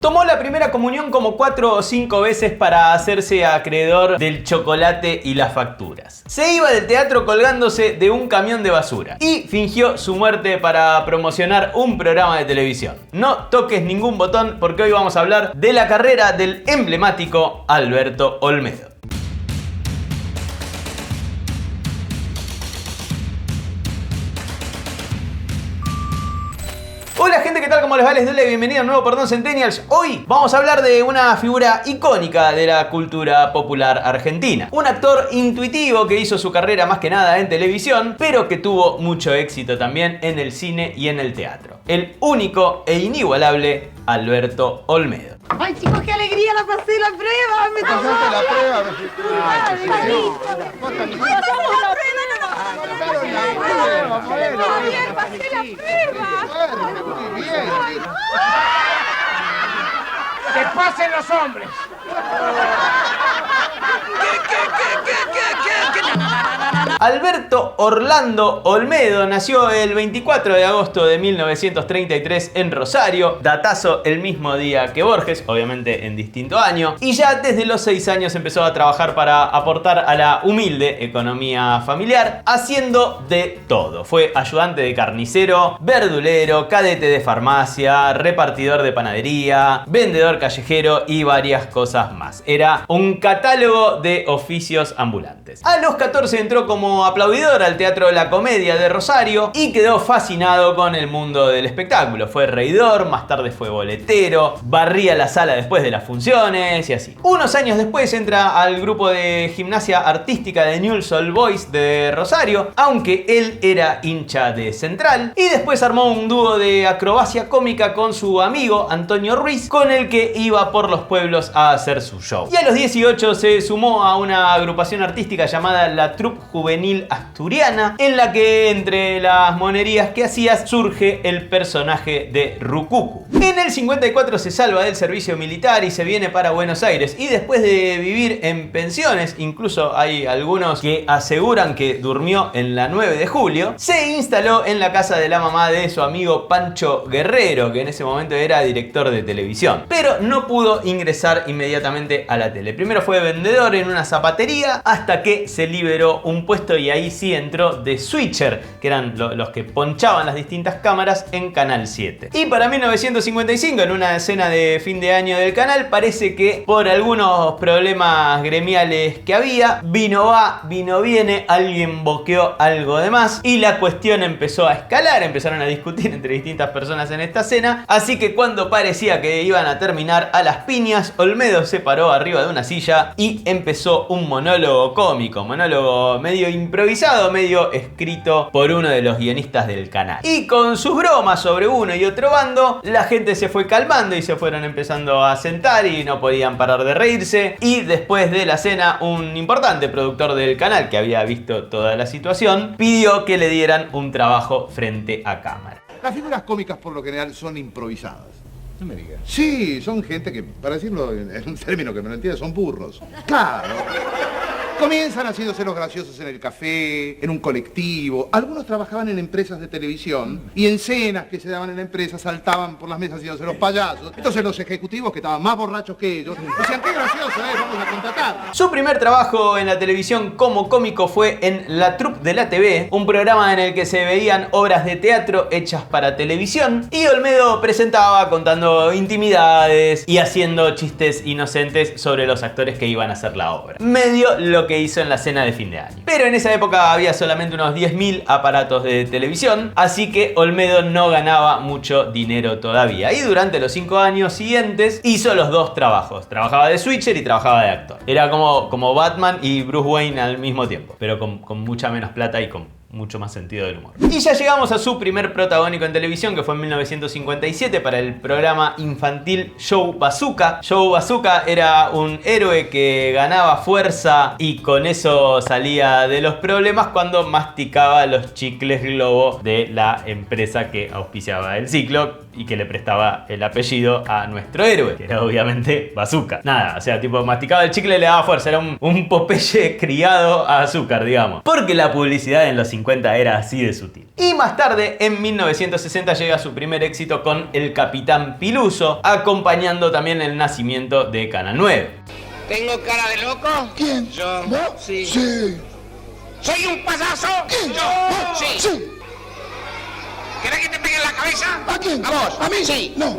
Tomó la primera comunión como 4 o 5 veces para hacerse acreedor del chocolate y las facturas. Se iba del teatro colgándose de un camión de basura y fingió su muerte para promocionar un programa de televisión. No toques ningún botón porque hoy vamos a hablar de la carrera del emblemático Alberto Olmedo. Hola gente, ¿qué tal? ¿Cómo les va? Les doy la bienvenida a un nuevo Perdón Centennials. Hoy vamos a hablar de una figura icónica de la cultura popular argentina. Un actor intuitivo que hizo su carrera más que nada en televisión, pero que tuvo mucho éxito también en el cine y en el teatro. El único e inigualable Alberto Olmedo. ¡Ay, chicos, qué alegría! ¡La pasé la prueba! ¡Me tocó! ¿Pasaste la prueba? ¡Pasé la prueba! Muy bien. ¡Que pasen los hombres! Alberto Orlando Olmedo nació el 24 de agosto de 1933 en Rosario, datazo el mismo día que Borges, obviamente en distinto año, y ya desde los 6 años empezó a trabajar para aportar a la humilde economía familiar, haciendo de todo. Fue ayudante de carnicero, verdulero, cadete de farmacia, repartidor de panadería, vendedor callejero y varias cosas más. Era un catálogo de oficios ambulantes. A los 14 entró como aplaudidor al Teatro La Comedia de Rosario y quedó fascinado con el mundo del espectáculo. Fue reidor, más tarde fue boletero, barría la sala después de las funciones y así. Unos años después entra al grupo de gimnasia artística de Newell's Old Boys de Rosario, aunque él era hincha de Central, y después armó un dúo de acrobacia cómica con su amigo Antonio Ruiz, con el que iba por los pueblos a hacer su show. Y a los 18 se sumó a una agrupación artística llamada la Troupe Juvenil Asturiana, en la que entre las monerías que hacías surge el personaje de Rucucu. En el 54 se salva del servicio militar y se viene para Buenos Aires, y después de vivir en pensiones, incluso hay algunos que aseguran que durmió en la 9 de julio, se instaló en la casa de la mamá de su amigo Pancho Guerrero, que en ese momento era director de televisión, pero no pudo ingresar inmediatamente a la tele. Primero fue vendedor en una zapatería hasta que se liberó un puesto y ahí sí entró de switcher, que eran los que ponchaban las distintas cámaras en Canal 7. Y para 1955, en una escena de fin de año del canal, parece que por algunos problemas gremiales que había, vino va, vino viene, alguien boqueó algo de más y la cuestión empezó a escalar, empezaron a discutir entre distintas personas en esta escena, así que cuando parecía que iban a terminar a las piñas, Olmedo se paró arriba de una silla y empezó un monólogo cómico, monólogo medio improvisado, medio escrito por uno de los guionistas del canal. Y con sus bromas sobre uno y otro bando, la gente se fue calmando y se fueron empezando a sentar y no podían parar de reírse. Y después de la cena, un importante productor del canal que había visto toda la situación pidió que le dieran un trabajo frente a cámara. Las figuras cómicas por lo general son improvisadas. No me digas. Sí, son gente que, para decirlo en un término que me lo entiende, son burros. Claro. Comienzan haciéndose los graciosos en el café, en un colectivo. Algunos trabajaban en empresas de televisión y en cenas que se daban en la empresa saltaban por las mesas haciéndose los payasos. Entonces los ejecutivos, que estaban más borrachos que ellos, decían, qué gracioso, vamos a contratar. Su primer trabajo en la televisión como cómico fue en La Troupe de la TV, un programa en el que se veían obras de teatro hechas para televisión, y Olmedo presentaba contando intimidades y haciendo chistes inocentes sobre los actores que iban a hacer la obra. Medio lo que hizo en la cena de fin de año. Pero en esa época había solamente unos 10.000 aparatos de televisión, así que Olmedo no ganaba mucho dinero todavía. Y durante los 5 años siguientes hizo los dos trabajos. Trabajaba de switcher y trabajaba de actor. Era como Batman y Bruce Wayne al mismo tiempo, pero con mucha menos plata y con mucho más sentido del humor. Y ya llegamos a su primer protagónico en televisión, que fue en 1957 para el programa infantil Joe Bazooka. Joe Bazooka era un héroe que ganaba fuerza y con eso salía de los problemas cuando masticaba los chicles Globo de la empresa que auspiciaba el ciclo y que le prestaba el apellido a nuestro héroe, que era obviamente Bazooka. Nada, o sea, tipo masticaba el chicle y le daba fuerza. Era un Popeye criado a azúcar, digamos. Porque la publicidad en los 50 era así de sutil. Y más tarde, en 1960, llega su primer éxito con El Capitán Piluso, acompañando también el nacimiento de Canal 9. ¿Tengo cara de loco? ¿Quién? Yo. ¿Vos? Sí. Sí. ¿Soy un payaso? ¿Quién? Yo. ¿Vos? Sí. Sí. ¿Querés que te pegue en la cabeza? ¿A quién? ¿A vos? ¿A mí? Sí. No.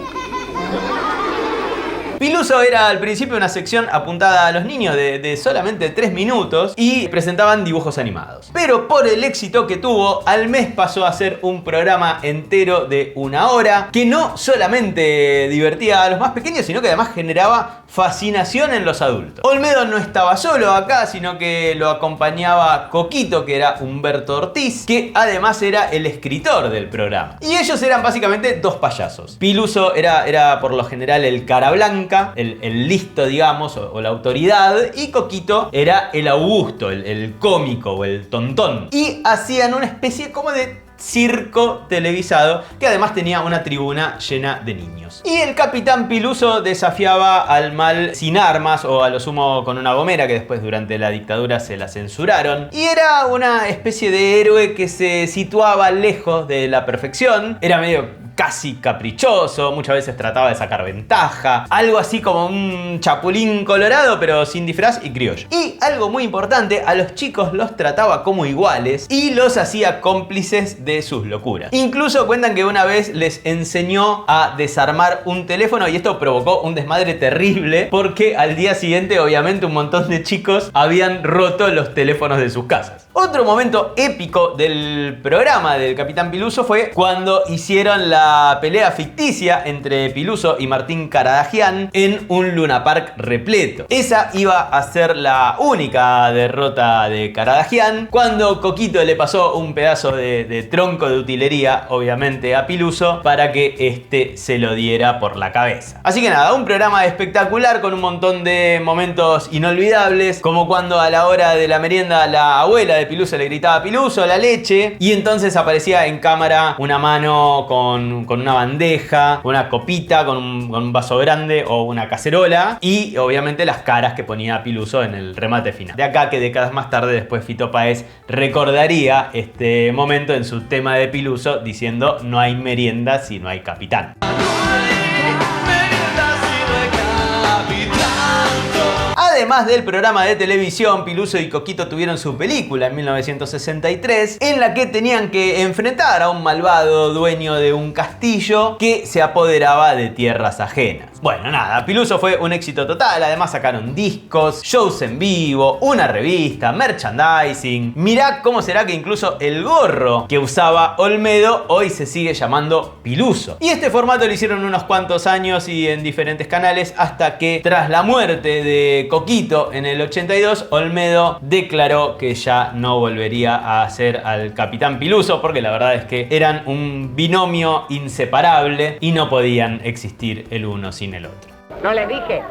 Piluso era al principio una sección apuntada a los niños de solamente 3 minutos y presentaban dibujos animados. Pero por el éxito que tuvo, al mes pasó a ser un programa entero de 1 hora que no solamente divertía a los más pequeños, sino que además generaba fascinación en los adultos. Olmedo no estaba solo acá, sino que lo acompañaba Coquito, que era Humberto Ortiz, que además era el escritor del programa. Y ellos eran básicamente dos payasos. Piluso era por lo general el cara blanca, el listo, digamos, o la autoridad, y Coquito era el Augusto, el cómico o el tontón. Y hacían una especie como de circo televisado que además tenía una tribuna llena de niños. Y el Capitán Piluso desafiaba al mal sin armas o a lo sumo con una gomera, que después durante la dictadura se la censuraron. Y era una especie de héroe que se situaba lejos de la perfección. Era medio casi caprichoso, muchas veces trataba de sacar ventaja, algo así como un chapulín colorado pero sin disfraz y criollo. Y algo muy importante, a los chicos los trataba como iguales y los hacía cómplices de sus locuras. Incluso cuentan que una vez les enseñó a desarmar un teléfono y esto provocó un desmadre terrible porque al día siguiente obviamente un montón de chicos habían roto los teléfonos de sus casas. Otro momento épico del programa del Capitán Piluso fue cuando hicieron la pelea ficticia entre Piluso y Martín Caradagian en un Luna Park repleto. Esa iba a ser la única derrota de Caradagian cuando Coquito le pasó un pedazo de tronco de utilería, obviamente, a Piluso para que este se lo diera por la cabeza. Así que nada, un programa espectacular con un montón de momentos inolvidables, como cuando a la hora de la merienda la abuela de Piluso le gritaba Piluso, la leche, y entonces aparecía en cámara una mano con una bandeja, una copita, con un vaso grande o una cacerola y obviamente las caras que ponía Piluso en el remate final. De acá que décadas más tarde después Fito Páez recordaría este momento en su tema de Piluso diciendo: no hay merienda si no hay capitán. Además del programa de televisión, Piluso y Coquito tuvieron su película en 1963 en la que tenían que enfrentar a un malvado dueño de un castillo que se apoderaba de tierras ajenas. Bueno, nada, Piluso fue un éxito total, además sacaron discos, shows en vivo, una revista, merchandising. Mirá cómo será que incluso el gorro que usaba Olmedo hoy se sigue llamando Piluso. Y este formato lo hicieron unos cuantos años y en diferentes canales hasta que tras la muerte de Coquito en el 82, Olmedo declaró que ya no volvería a hacer al Capitán Piluso porque la verdad es que eran un binomio inseparable y no podían existir el uno sin el otro. ¿No les dije?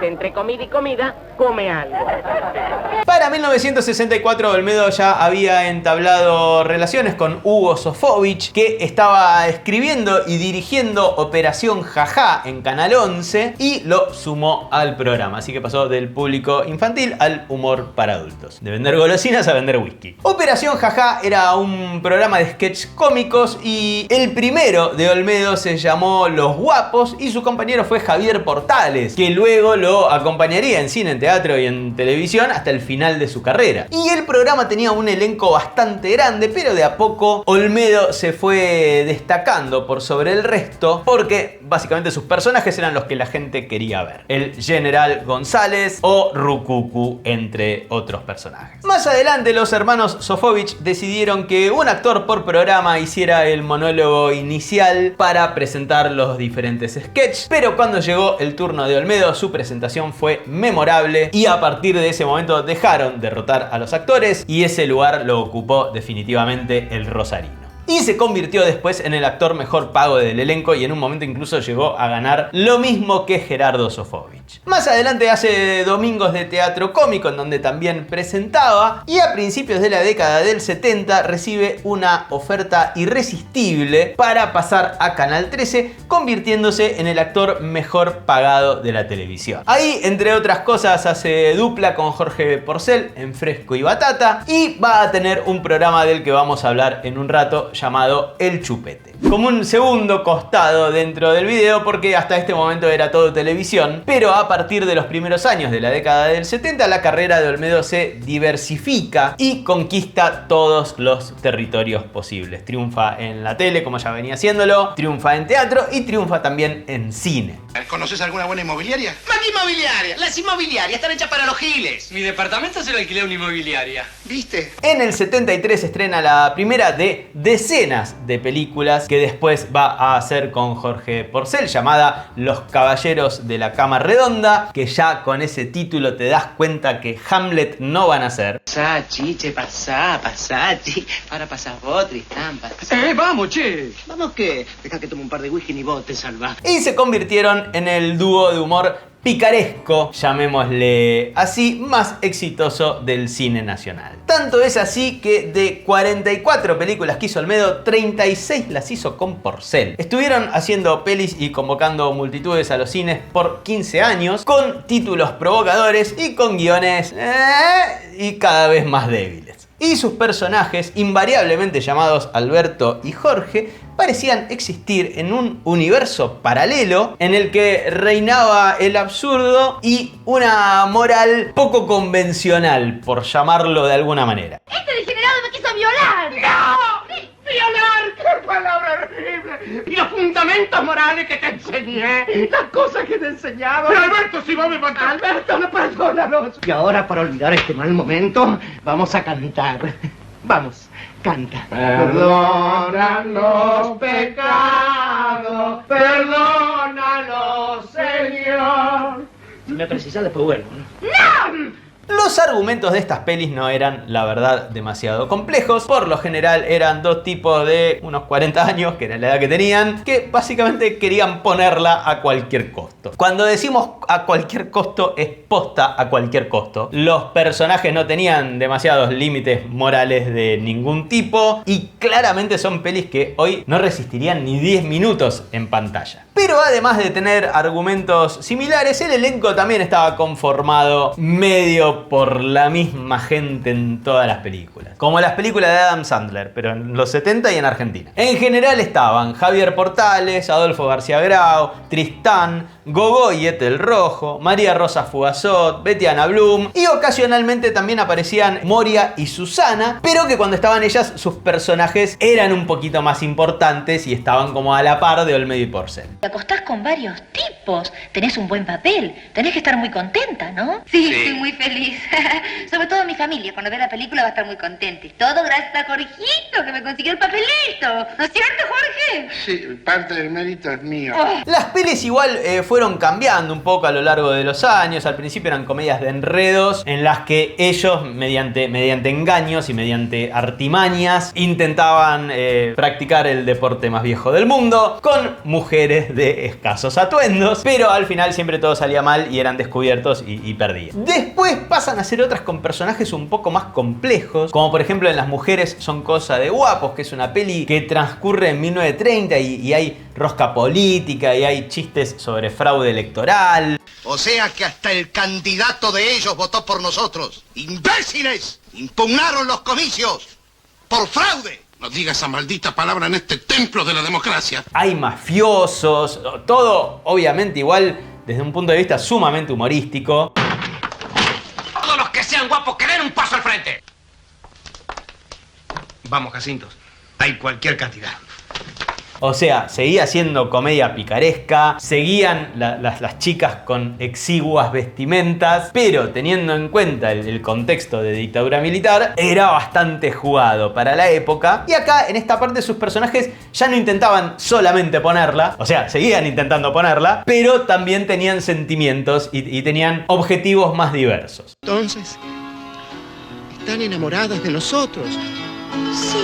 Entre comida y comida, come algo. Para 1964 Olmedo ya había entablado relaciones con Hugo Sofovich, que estaba escribiendo y dirigiendo Operación Jajá en Canal 11 y lo sumó al programa. Así que pasó del público infantil al humor para adultos. De vender golosinas a vender whisky. Operación Jajá era un programa de sketches cómicos y el primero de Olmedo se llamó Los Guapos y su compañero fue Javier Portales, que luego lo acompañaría en cine, en teatro y en televisión hasta el final de su carrera. Y el programa tenía un elenco bastante grande, pero de a poco Olmedo se fue destacando por sobre el resto porque básicamente sus personajes eran los que la gente quería ver. El General González o Rucucu, entre otros personajes. Más adelante los hermanos Sofovich decidieron que un actor por programa hiciera el monólogo inicial para presentar los diferentes sketches, pero cuando llegó el turno de Olmedo su presentación fue memorable y a partir de ese momento dejaron de rotar a los actores y ese lugar lo ocupó definitivamente el rosarino. y se convirtió después en el actor mejor pago del elenco y en un momento incluso llegó a ganar lo mismo que Gerardo Sofovich. Más adelante hace domingos de teatro cómico en donde también presentaba y a principios de la década del 70 recibe una oferta irresistible para pasar a Canal 13, convirtiéndose en el actor mejor pagado de la televisión. Ahí, entre otras cosas, hace dupla con Jorge Porcel en Fresco y Batata y va a tener un programa del que vamos a hablar en un rato llamado El Chupete. Como un segundo costado dentro del video, porque hasta este momento era todo televisión, pero a partir de los primeros años de la década del 70 la carrera de Olmedo se diversifica y conquista todos los territorios posibles. Triunfa en la tele, como ya venía haciéndolo, triunfa en teatro y triunfa también en cine. ¿Conoces alguna buena inmobiliaria? ¿Más que inmobiliaria? Las inmobiliarias están hechas para los giles. Mi departamento se lo alquilé a una inmobiliaria. ¿Viste? En el 73 se estrena la primera de decenas de películas que después va a hacer con Jorge Porcel, llamada Los Caballeros de la Cama Redonda, que ya con ese título te das cuenta que Hamlet no van a ser. Pasá, chiche, pasá, chi. Ahora pasás vos, Tristán, pasá. Vamos, che. ¿Vamos qué? Deja que tome un par de whisky y vos te salvás. Y se convirtieron en el dúo de humor picaresco, llamémosle así, más exitoso del cine nacional. Tanto es así que de 44 películas que hizo Olmedo, 36 las hizo con Porcel. Estuvieron haciendo pelis y convocando multitudes a los cines por 15 años, con títulos provocadores y con guiones y cada vez más débiles. Y sus personajes, invariablemente llamados Alberto y Jorge, parecían existir en un universo paralelo en el que reinaba el absurdo y una moral poco convencional, por llamarlo de alguna manera. Este degenerado me quiso violar. ¡No! ¡Violar! ¡Qué palabra horrible! Y los fundamentos morales que te enseñé, las cosas que te enseñaba. Pero Alberto, si vos me matas. Alberto, no, perdónanos. Y ahora, para olvidar este mal momento, vamos a cantar. Vamos, canta. Perdona los pecados, perdónalos, Señor. Si me precisas, después vuelvo, ¿no? ¡No! Los argumentos de estas pelis no eran, la verdad, demasiado complejos. Por lo general eran dos tipos de unos 40 años, que era la edad que tenían, que básicamente querían ponerla a cualquier costo. Cuando decimos a cualquier costo, es posta a cualquier costo. Los personajes no tenían demasiados límites morales de ningún tipo y claramente son pelis que hoy no resistirían ni 10 minutos en pantalla. Pero además de tener argumentos similares, el elenco también estaba conformado medio por la misma gente en todas las películas. Como las películas de Adam Sandler, pero en los 70 y en Argentina. En general estaban Javier Portales, Adolfo García Grau, Tristán, Gogoyet el Rojo, María Rosa Fugazot, Betiana Blum y ocasionalmente también aparecían Moria y Susana, pero que cuando estaban ellas sus personajes eran un poquito más importantes y estaban como a la par de Olmedo y Porcel. Te acostás con varios tipos, tenés un buen papel, tenés que estar muy contenta, ¿no? Sí, estoy muy feliz. Sobre todo mi familia, cuando ve la película va a estar muy contenta. Y todo gracias a Jorgito, que me consiguió el papelito. ¿No es cierto, Jorge? Sí, parte del mérito es mío. Las pelis igual fueron cambiando un poco a lo largo de los años. Al principio eran comedias de enredos en las que ellos, mediante engaños y mediante artimañas, intentaban practicar el deporte más viejo del mundo con mujeres de escasos atuendos, pero al final siempre todo salía mal y eran descubiertos y perdían. Después pasan a hacer otras con personajes un poco más complejos, como por ejemplo en Las Mujeres son cosa de guapos, que es una peli que transcurre en 1930 y hay rosca política y hay chistes sobre fraude electoral. O sea que hasta el candidato de ellos votó por nosotros. ¡Imbéciles! Impugnaron los comicios por fraude. No digas esa maldita palabra en este templo de la democracia. Hay mafiosos, todo obviamente igual desde un punto de vista sumamente humorístico. Todos los que sean guapos que den un paso al frente. Vamos, Jacintos. Hay cualquier cantidad. O sea, seguía siendo comedia picaresca, seguían las chicas con exiguas vestimentas, pero teniendo en cuenta el contexto de dictadura militar, era bastante jugado para la época. Y acá, en esta parte, sus personajes ya no intentaban solamente ponerla, o sea, seguían intentando ponerla, pero también tenían sentimientos y tenían objetivos más diversos. Entonces, ¿están enamoradas de nosotros? Sí.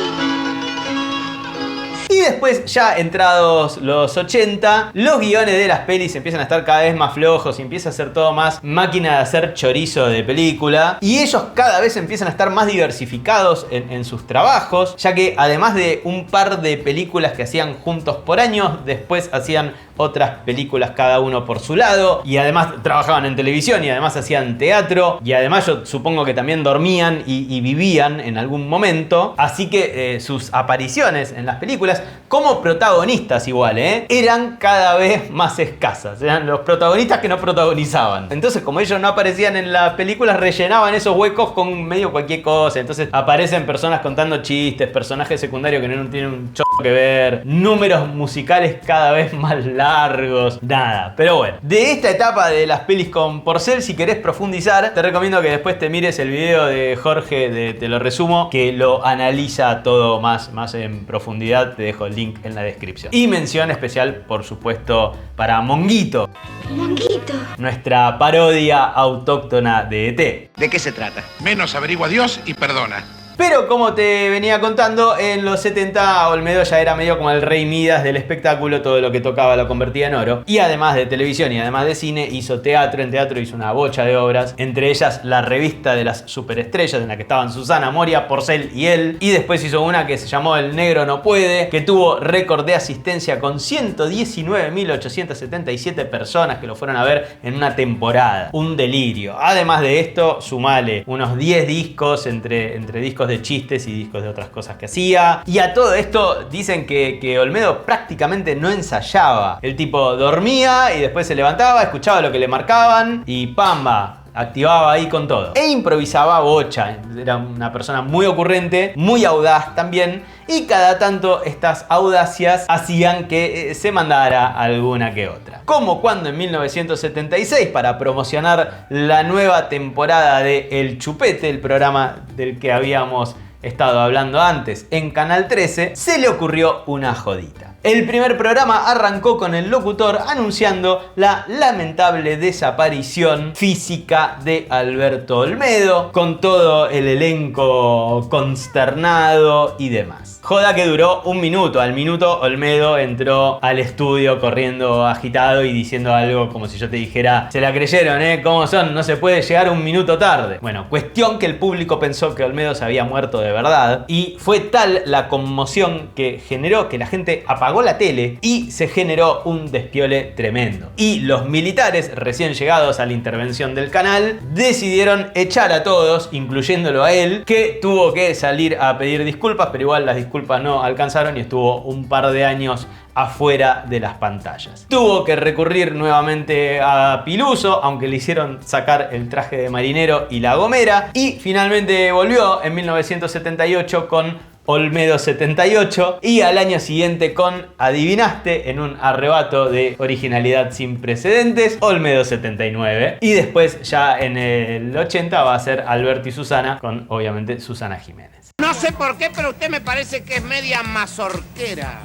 Y después, ya entrados los 80, los guiones de las pelis empiezan a estar cada vez más flojos y empieza a ser todo más máquina de hacer chorizo de película. Y ellos cada vez empiezan a estar más diversificados en sus trabajos, ya que además de un par de películas que hacían juntos por año, después hacían otras películas cada uno por su lado, y además trabajaban en televisión y además hacían teatro, y además yo supongo que también dormían y vivían en algún momento, así que sus apariciones en las películas como protagonistas igual, eran cada vez más escasas, eran los protagonistas que no protagonizaban. Entonces, como ellos no aparecían en las películas, rellenaban esos huecos con medio cualquier cosa. Entonces aparecen personas contando chistes, personajes secundarios que no tienen un que ver, números musicales cada vez más largos, nada. Pero bueno, de esta etapa de las pelis con Porcel, si querés profundizar, te recomiendo que después te mires el video de Jorge de Te lo resumo, que lo analiza todo más en profundidad. Te dejo el link en la descripción. Y mención especial, por supuesto, para Monguito. Monguito. Nuestra parodia autóctona de ET. ¿De qué se trata? Menos averigua Dios y perdona. Pero como te venía contando, en los 70 Olmedo ya era medio como el rey Midas del espectáculo, todo lo que tocaba lo convertía en oro. Y además de televisión y además de cine, hizo teatro. En teatro hizo una bocha de obras, entre ellas La revista de las superestrellas, en la que estaban Susana, Moria, Porcel y él. Y después hizo una que se llamó El negro no puede, que tuvo récord de asistencia con 119.877 personas que lo fueron a ver en una temporada. Un delirio. Además de esto, sumale unos 10 discos entre discos de chistes y discos de otras cosas que hacía. Y a todo esto dicen que Olmedo prácticamente no ensayaba. El tipo dormía y después se levantaba, escuchaba lo que le marcaban y ¡pamba! Activaba ahí con todo. E improvisaba bocha. Era una persona muy ocurrente, muy audaz también. Y cada tanto estas audacias hacían que se mandara alguna que otra. Como cuando en 1976, para promocionar la nueva temporada de El Chupete, el programa del que habíamos estado hablando antes en Canal 13, se le ocurrió una jodita. El primer programa arrancó con el locutor anunciando la lamentable desaparición física de Alberto Olmedo, con todo el elenco consternado y demás. Joda que duró un minuto. Al minuto Olmedo entró al estudio corriendo agitado y diciendo algo como si yo te dijera: se la creyeron, ¿cómo son? No se puede llegar un minuto tarde. Bueno, cuestión que el público pensó que Olmedo se había muerto de verdad, y fue tal la conmoción que generó que la gente apagó la tele y se generó un despiole tremendo. Y los militares recién llegados a la intervención del canal decidieron echar a todos, incluyéndolo a él, que tuvo que salir a pedir disculpas, pero igual las disculpas no alcanzaron y estuvo un par de años afuera de las pantallas. Tuvo que recurrir nuevamente a Piluso, aunque le hicieron sacar el traje de marinero y la gomera, y finalmente volvió en 1978 con Olmedo 78 y al año siguiente con, adivinaste, en un arrebato de originalidad sin precedentes, Olmedo 79. Y después ya en el 80 va a ser Alberto y Susana con, obviamente, Susana Jiménez. No sé por qué, pero usted me parece que es media mazorquera.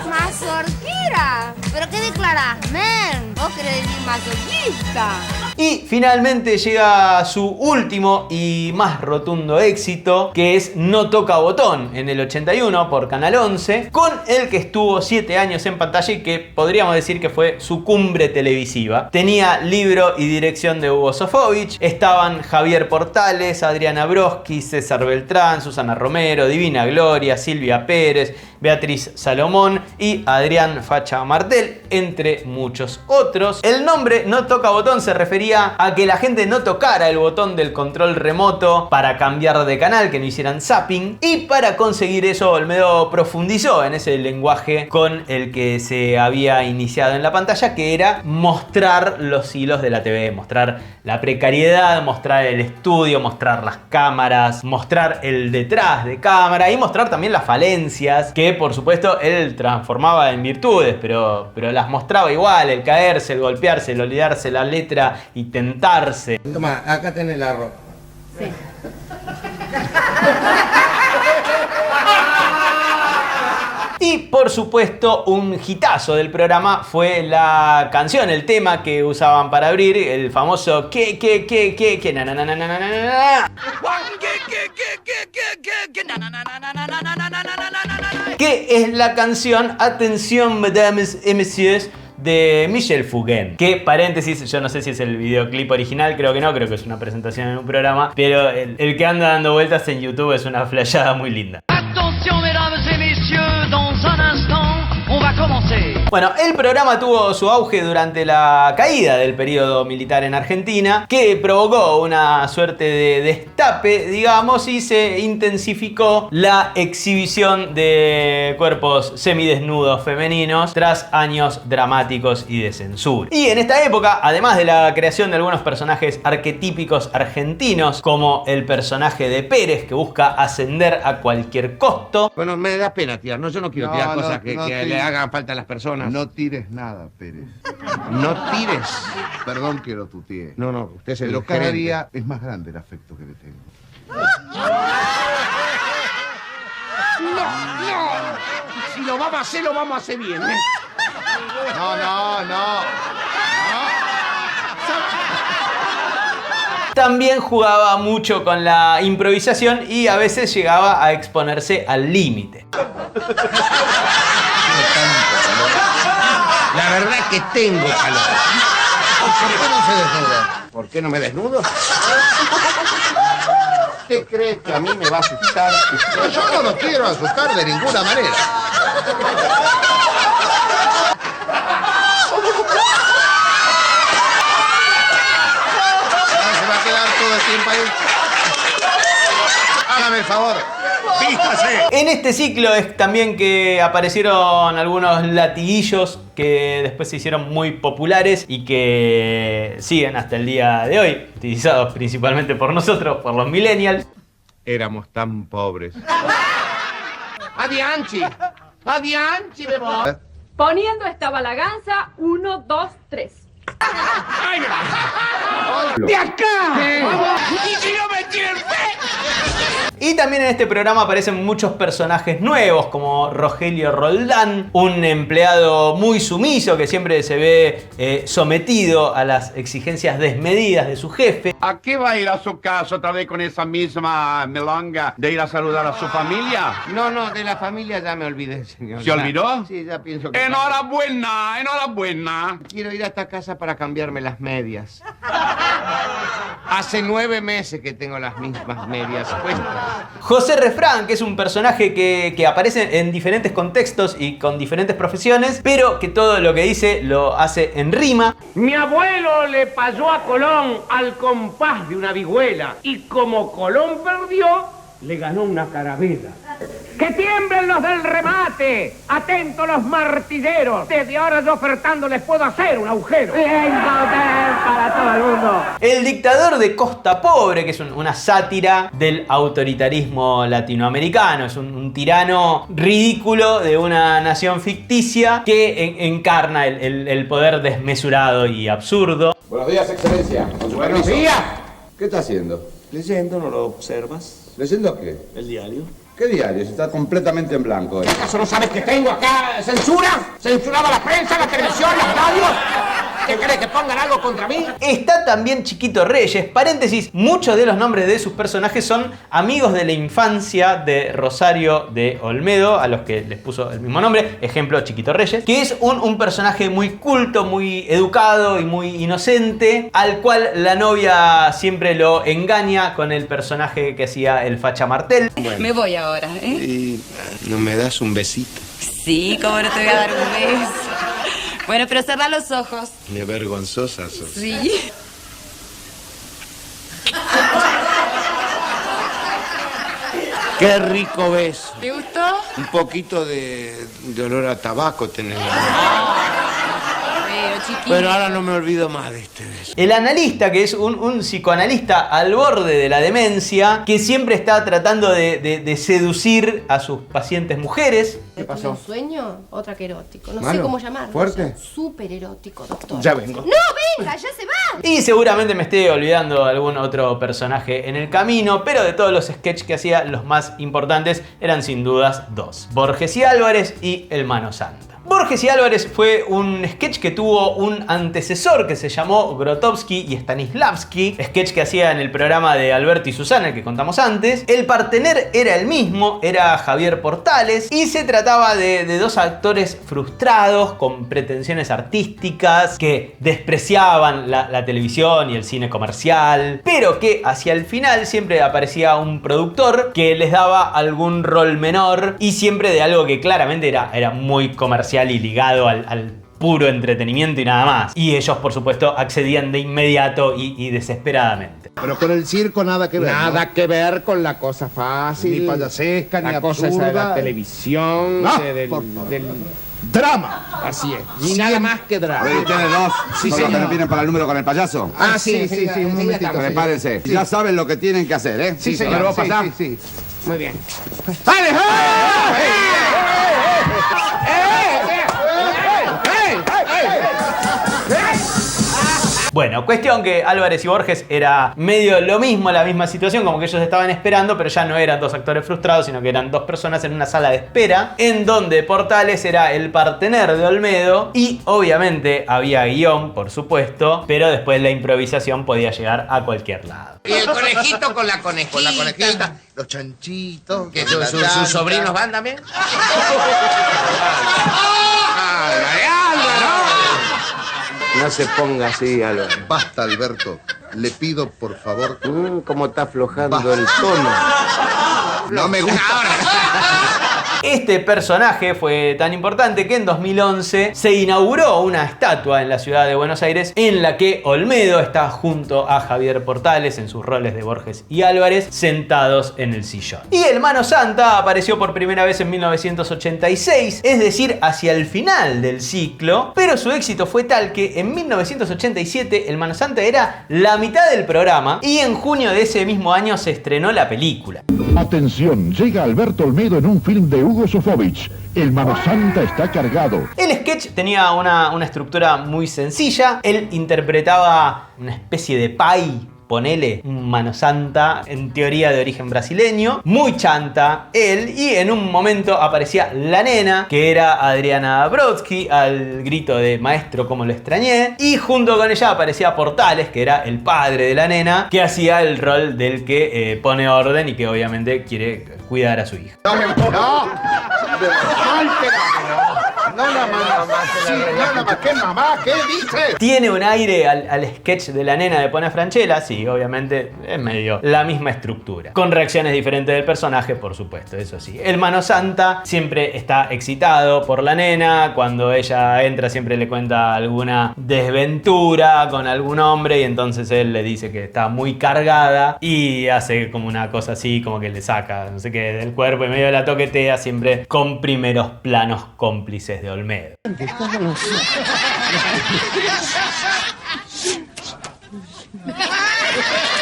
¿Mazorquera? ¿Pero qué declarás, men? ¿Vos querés decir masoquista? Y finalmente llega su último y más rotundo éxito, que es No toca botón, en el 81 por Canal 11, con el que estuvo 7 años en pantalla y que podríamos decir que fue su cumbre televisiva. Tenía libro y dirección de Hugo Sofovich, estaban Javier Portales, Adriana Broski, César Beltrán, Susana Romero, Divina Gloria, Silvia Pérez, Beatriz Salomón y Adrián Facha Martel, entre muchos otros. El nombre No toca botón se refería a que la gente no tocara el botón del control remoto para cambiar de canal, que no hicieran zapping, y para conseguir eso Olmedo profundizó en ese lenguaje con el que se había iniciado en la pantalla, que era mostrar los hilos de la TV, mostrar la precariedad, mostrar el estudio, mostrar las cámaras, mostrar el detrás de cámara y mostrar también las falencias que, por supuesto, él transformaba en virtudes, pero las mostraba igual: el caerse, el golpearse, el olvidarse la letra y tentarse. Toma, acá tenés el arroz. Sí. Y por supuesto, un hitazo del programa fue la canción, el tema que usaban para abrir, el famoso que na na na na na na na, que es la canción Atención Mesdames et Messieurs de Michel Fugain. Que, paréntesis, yo no sé si es el videoclip original, creo que no, creo que es una presentación en un programa, pero el que anda dando vueltas en YouTube es una flayada muy linda. Attention, mesdames et messieurs, dans un instant, on va commencer. Bueno, el programa tuvo su auge durante la caída del periodo militar en Argentina, que provocó una suerte de destape, digamos, y se intensificó la exhibición de cuerpos semidesnudos femeninos tras años dramáticos y de censura. Y en esta época, además de la creación de algunos personajes arquetípicos argentinos, como el personaje de Pérez, que busca ascender a cualquier costo. Bueno, me da pena tirar, no, yo no quiero tirar cosas que le hagan falta a las personas. No tires nada, Pérez. No tires. Perdón que lo tuteé. No, usted es el Pero cada gerente. día es más grande el afecto que le tengo. No. Si lo vamos a hacer bien, ¿eh? No. También jugaba mucho con la improvisación y a veces llegaba a exponerse al límite. La verdad es que tengo calor. ¿Por qué no se desnuda? ¿Por qué no me desnudo? ¿Usted cree que a mí me va a asustar? Yo no lo quiero asustar de ninguna manera. Se va a quedar todo el tiempo ahí. Hágame el favor. Vístase. En este ciclo es también que aparecieron algunos latiguillos que después se hicieron muy populares y que siguen hasta el día de hoy, utilizados principalmente por nosotros, por los millennials. Éramos tan pobres. Adianchi, bebo. Poniendo esta balaganza, 1, 2, 3. ¡De acá! ¡Y si no me tienen fe! Y también en este programa aparecen muchos personajes nuevos, como Rogelio Roldán, un empleado muy sumiso que siempre se ve sometido a las exigencias desmedidas de su jefe. ¿A qué va a ir a su casa otra vez con esa misma melanga de ir a saludar a su familia? No, de la familia ya me olvidé, señor. ¿Se olvidó? Sí, ya pienso que... Enhorabuena. Quiero ir a esta casa para cambiarme las medias. Hace 9 meses que tengo las mismas medias puestas. José Refrán, que es un personaje que aparece en diferentes contextos y con diferentes profesiones, pero que todo lo que dice lo hace en rima. Mi abuelo le pasó a Colón al compás de una vihuela y como Colón perdió, le ganó una carabela. ¡Que tiemblen los del remate! ¡Atentos los martilleros! Desde ahora yo ofertando les puedo hacer un agujero. Para todo el mundo. El dictador de Costa Pobre, que es una sátira del autoritarismo latinoamericano. Es un tirano ridículo de una nación ficticia que encarna el poder desmesurado y absurdo. Buenos días, excelencia. Buenos días. ¿Qué está haciendo? Leyendo, ¿no lo observas? ¿Leyendo qué? El diario. ¿Qué diario? Si está completamente en blanco. ¿Acaso no sabes que tengo acá censura? ¿Censuraba la prensa, la televisión, las radios? ¿Qué crees, que pongan algo contra mí? Está también Chiquito Reyes. Paréntesis, muchos de los nombres de sus personajes son amigos de la infancia de Rosario de Olmedo, a los que les puso el mismo nombre. Ejemplo, Chiquito Reyes, que es un personaje muy culto, muy educado y muy inocente, al cual la novia siempre lo engaña con el personaje que hacía el Facha Martel. Bueno. Me voy ahora, ¿eh? ¿Y no me das un besito? Sí, cómo no te voy a dar un beso. Bueno, pero cerrá los ojos. Qué vergonzosa sos. Sí. Qué rico beso. ¿Te gustó? Un poquito de olor a tabaco tenés. Pero chiquito. Pero ahora no me olvido más de este beso. El analista, que es un psicoanalista al borde de la demencia, que siempre está tratando de seducir a sus pacientes mujeres. ¿Qué pasó? ¿Un sueño? Otra que erótico. No sé ¿Malo? cómo llamarlo. ¿Fuerte? Súper erótico, doctor. Ya vengo. ¡No, venga! ¡Ya se va! Y seguramente me esté olvidando de algún otro personaje en el camino, pero de todos los sketches que hacía, los más importantes eran sin dudas dos: Borges y Álvarez y El Mano Santa. Borges y Álvarez fue un sketch que tuvo un antecesor que se llamó Grotowski y Stanislavski, sketch que hacía en el programa de Alberto y Susana, el que contamos antes. El partener era el mismo, era Javier Portales, y se trataba de dos actores frustrados con pretensiones artísticas que despreciaban la televisión y el cine comercial, pero que hacia el final siempre aparecía un productor que les daba algún rol menor y siempre de algo que claramente era muy comercial y ligado al puro entretenimiento y nada más. Y ellos, por supuesto, accedían de inmediato y desesperadamente. Pero con el circo nada que ver. Nada ¿no? que ver con la cosa fácil. Ni payasesca, ni la cosa esa de absurda. la televisión, No, del ¡drama! Así es. Ni nada más que drama. Oye, ustedes dos, Sí, ¿son los que señor. no vienen para el número con el payaso? Ah, sí, un momentito. Prepárense. Ya saben lo que tienen que hacer, ¿eh? Sí, señor. ¿Me lo va a pasar? Sí. Muy bien. ¡Dale! Bueno, cuestión que Álvarez y Borges era medio lo mismo, la misma situación, como que ellos estaban esperando, pero ya no eran dos actores frustrados, sino que eran dos personas en una sala de espera, en donde Portales era el partener de Olmedo y obviamente había guión, por supuesto, pero después la improvisación podía llegar a cualquier lado. Y el conejito con la conejita. Con la conejita, los chanchitos. ¿Que con la sus llanta. sobrinos van también? No se ponga así, Álvaro. Basta, Alberto. Le pido, por favor. Cómo está aflojando el tono. No me gusta. Este personaje fue tan importante que en 2011 se inauguró una estatua en la ciudad de Buenos Aires en la que Olmedo está junto a Javier Portales en sus roles de Borges y Álvarez sentados en el sillón. Y El Mano Santa apareció por primera vez en 1986, es decir, hacia el final del ciclo, pero su éxito fue tal que en 1987 El Mano Santa era la mitad del programa y en junio de ese mismo año se estrenó la película. Atención, llega Alberto Olmedo en un film de Hugo Sofovich. El Mano Santa está cargado. El sketch tenía una estructura muy sencilla. Él interpretaba una especie de pai, ponele, un Mano Santa, en teoría de origen brasileño, muy chanta él, y en un momento aparecía la nena, que era Adriana Brodsky, al grito de maestro como lo extrañé, y junto con ella aparecía Portales, que era el padre de la nena, que hacía el rol del que pone orden y que obviamente quiere cuidar a su hija. ¿Qué mamá? ¿Qué dice? Tiene un aire al sketch de la nena de Pone Franchella, sí, obviamente es medio la misma estructura. Con reacciones diferentes del personaje, por supuesto, eso sí. El Mano Santa siempre está excitado por la nena, cuando ella entra siempre le cuenta alguna desventura con algún hombre y entonces él le dice que está muy cargada y hace como una cosa así, como que le saca, no sé qué, del cuerpo y medio la toquetea, siempre con primeros planos cómplices de Olmedo.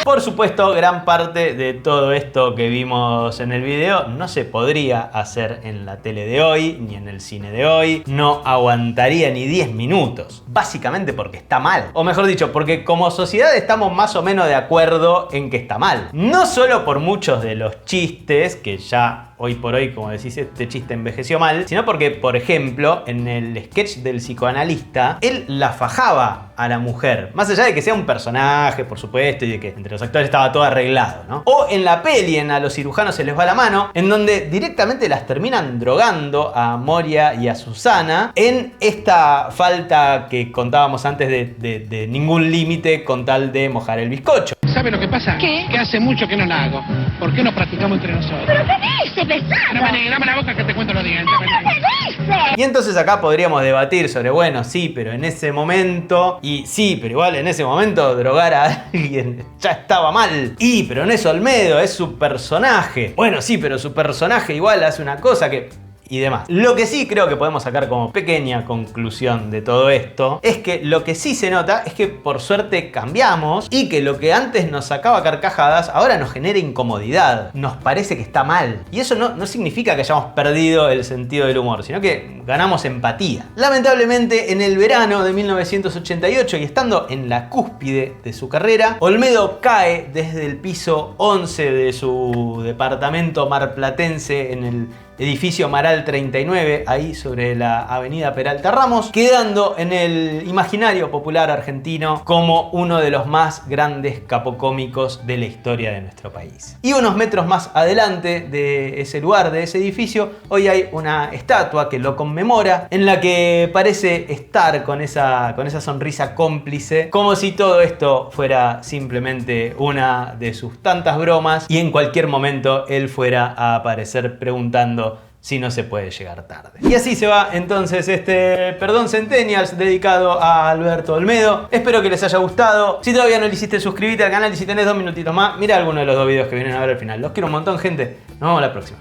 Por supuesto, gran parte de todo esto que vimos en el video no se podría hacer en la tele de hoy, ni en el cine de hoy. No aguantaría ni 10 minutos. Básicamente porque está mal. O mejor dicho, porque como sociedad estamos más o menos de acuerdo en que está mal. No solo por muchos de los chistes, que ya hoy por hoy, como decís, este chiste envejeció mal, sino porque, por ejemplo, en el sketch del psicoanalista, él la fajaba a la mujer. Más allá de que sea un personaje, por supuesto, y de que entre los actores estaba todo arreglado, ¿no? O en la peli, en A los cirujanos se les va la mano, en donde directamente las terminan drogando a Moria y a Susana en esta falta que contábamos antes de ningún límite con tal de mojar el bizcocho. ¿Sabe lo que pasa? ¿Qué? Que hace mucho que no la hago. ¿Por qué no practicamos entre nosotros? ¿Pero qué dice, pesado? Dame la boca que te cuento los dientes. ¿Qué dice? Y entonces acá podríamos debatir sobre, bueno, sí, pero en ese momento, y sí, pero igual en ese momento drogar a alguien ya estaba mal. Y, pero no es Olmedo, es su personaje. Bueno, sí, pero su personaje igual hace una cosa que... y demás. Lo que sí creo que podemos sacar como pequeña conclusión de todo esto es que lo que sí se nota es que por suerte cambiamos y que lo que antes nos sacaba carcajadas ahora nos genera incomodidad, nos parece que está mal. Y eso no significa que hayamos perdido el sentido del humor, sino que ganamos empatía. Lamentablemente, en el verano de 1988 y estando en la cúspide de su carrera, Olmedo cae desde el piso 11 de su departamento marplatense en el edificio Maral 39, ahí sobre la avenida Peralta Ramos, quedando en el imaginario popular argentino como uno de los más grandes capocómicos de la historia de nuestro país. Y unos metros más adelante de ese lugar, de ese edificio, hoy hay una estatua que lo conmemora, en la que parece estar con esa sonrisa cómplice, como si todo esto fuera simplemente una de sus tantas bromas y en cualquier momento él fuera a aparecer preguntando si no se puede llegar tarde. Y así se va entonces este Perdón Centennials dedicado a Alberto Olmedo. Espero que les haya gustado. Si todavía no le hiciste, suscríbete al canal y si tenés 2 minutitos más, mira alguno de los 2 videos que vienen a ver al final. Los quiero un montón, gente. Nos vemos la próxima.